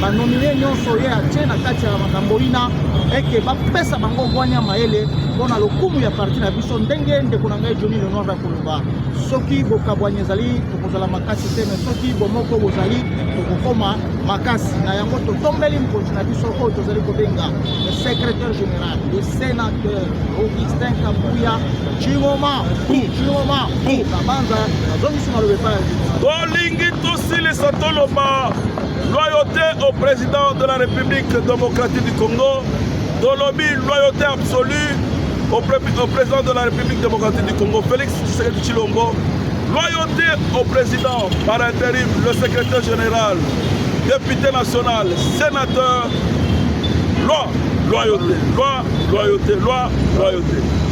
banomine nyonso ye atie na kati ya makambo ina eke bapesa bango bwanya mayele mpona lokumu ya parti na biso ndenge ndeko na ngai Johnny Lenoir bakoloba soki bokabwanya ezali tokozala makasi te me soki bomoko bozali tokokoma makasi na yango totombeli mokonzi na biso oyo tozali kobenga le secrétaire général le sénateur Augustin Kabuya Chingoma kabanza nazongisi maloba epai tolingi tosilisa toloba loyauté au président de la République démocratique du Congo, tolobi loyauté absolue au président de la République démocratique du Congo, Félix Tshisekedi Tshilombo, loyauté au président par intérim, le secrétaire général, député national, sénateur, loi, loyauté, loi, loyauté, loi, loyauté.